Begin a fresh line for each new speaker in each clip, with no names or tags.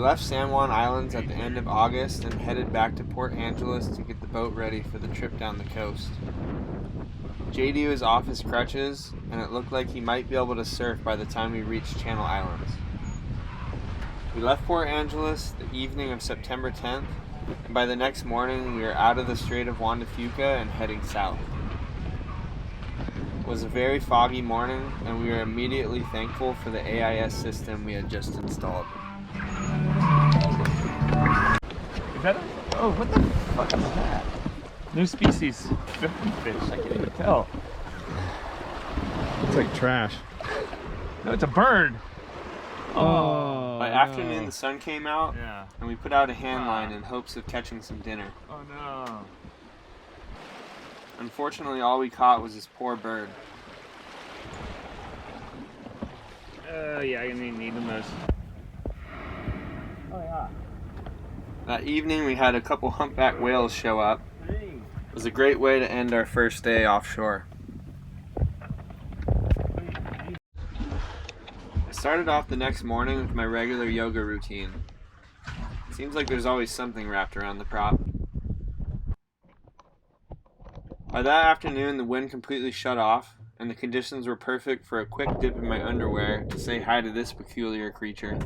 left San Juan Islands at the end of August and headed back to Port Angeles to get the boat ready for the trip down the coast. JD was off his crutches, and it looked like he might be able to surf by the time we reached Channel Islands. We left Port Angeles the evening of September 10th, and by the next morning we were out of the Strait of Juan de Fuca and heading south. It was a very foggy morning, and we were immediately thankful for the AIS system we had just installed.
Is that oh, what the fuck is that? New species fish. I can't even tell.
It's like trash.
No, it's a bird.
Oh.
By afternoon, the sun came out,
Yeah.
and we put out a hand line in hopes of catching some dinner.
Oh no.
Unfortunately, all we caught was this poor bird.
Yeah, I need the most. Oh yeah.
That evening, we had a couple humpback whales show up. It was a great way to end our first day offshore. I started off the next morning with my regular yoga routine. It seems like there's always something wrapped around the prop. By that afternoon, the wind completely shut off, and the conditions were perfect for a quick dip in my underwear to say hi to this peculiar creature.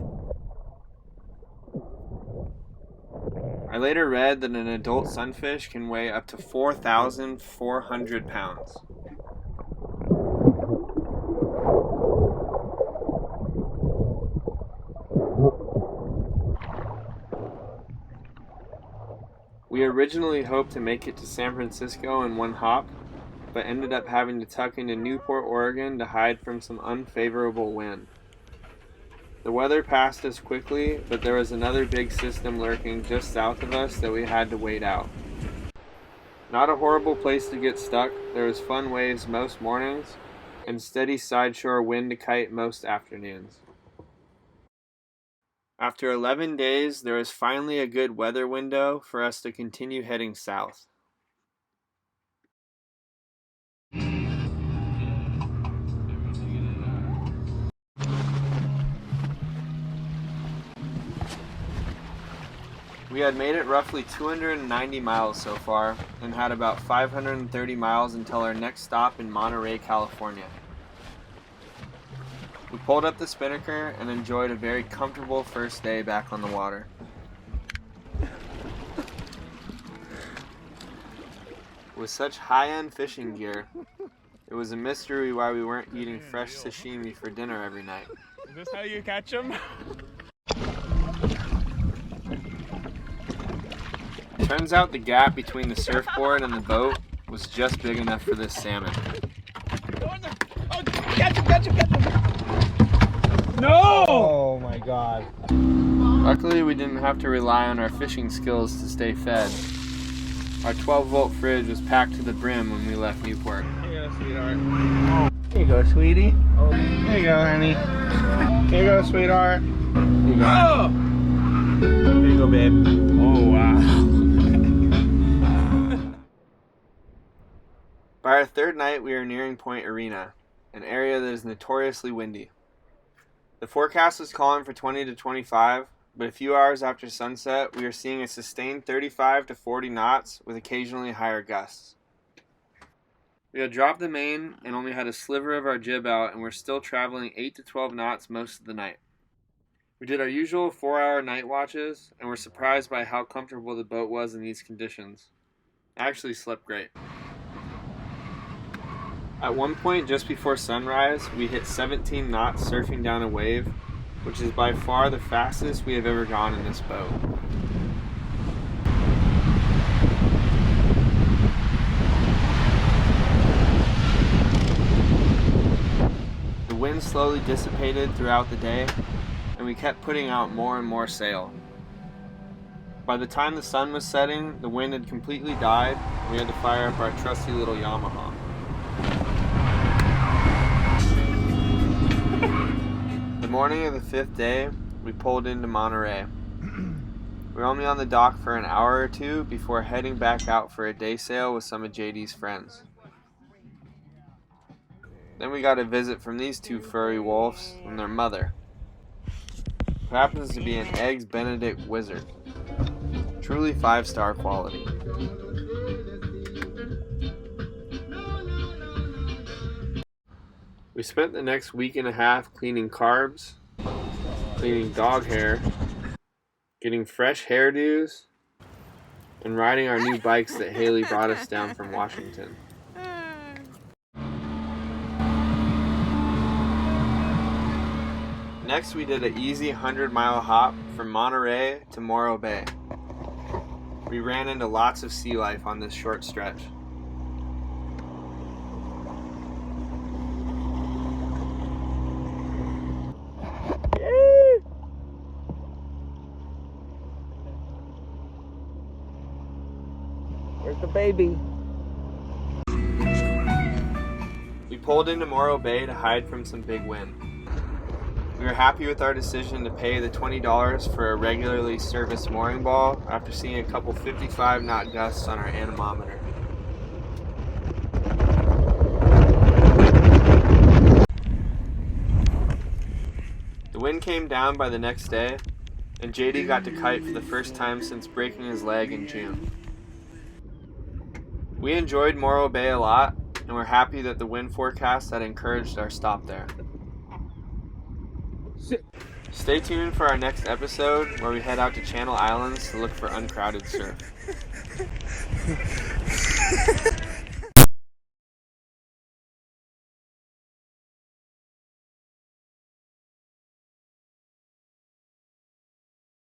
I later read that an adult sunfish can weigh up to 4,400 pounds. We originally hoped to make it to San Francisco in one hop, but ended up having to tuck into Newport, Oregon to hide from some unfavorable wind. The weather passed us quickly, but there was another big system lurking just south of us that we had to wait out. Not a horrible place to get stuck. There was fun waves most mornings, and steady sideshore wind to kite most afternoons. After 11 days, there was finally a good weather window for us to continue heading south. We had made it roughly 290 miles so far, and had about 530 miles until our next stop in Monterey, California. We pulled up the spinnaker and enjoyed a very comfortable first day back on the water. With such high-end fishing gear, it was a mystery why we weren't eating fresh sashimi for dinner every night.
Is this how you catch them?
Turns out the gap between the surfboard and the boat was just big enough for this salmon.
Oh, catch him! No!
Oh my god.
Luckily, we didn't have to rely on our fishing skills to stay fed. Our 12-volt fridge was packed to the brim when we left Newport.
Here you go, sweetheart. Here you go, sweetie. Oh. Here you go, honey. Here you go, sweetheart. Here you go. Oh! Here you go, babe. Oh, wow.
By our third night, we were nearing Point Arena, an area that is notoriously windy. The forecast was calling for 20 to 25, but a few hours after sunset, we were seeing a sustained 35 to 40 knots with occasionally higher gusts. We had dropped the main and only had a sliver of our jib out, and we're still traveling 8 to 12 knots most of the night. We did our usual 4-hour night watches, and were surprised by how comfortable the boat was in these conditions. I actually slept great. At one point just before sunrise, we hit 17 knots surfing down a wave, which is by far the fastest we have ever gone in this boat. The wind slowly dissipated throughout the day, and we kept putting out more and more sail. By the time the sun was setting, the wind had completely died, and we had to fire up our trusty little Yamaha. The morning of the 5th day, we pulled into Monterey. We were only on the dock for an hour or two before heading back out for a day sail with some of JD's friends. Then we got a visit from these two furry wolves and their mother. who happens to be an Eggs Benedict wizard. Truly 5-star quality. We spent the next week and a half cleaning carbs, cleaning dog hair, getting fresh hairdos, and riding our new bikes that Haley brought us down from Washington. Next, we did an easy 100-mile hop from Monterey to Morro Bay. We ran into lots of sea life on this short stretch.
Where's the baby?
We pulled into Morro Bay to hide from some big wind. We were happy with our decision to pay the $20 for a regularly serviced mooring ball after seeing a couple 55-knot gusts on our anemometer. The wind came down by the next day, and JD got to kite for the first time since breaking his leg in June. We enjoyed Morro Bay a lot, and we're happy that the wind forecast had encouraged our stop there. Stay tuned for our next episode where we head out to Channel Islands to look for uncrowded surf.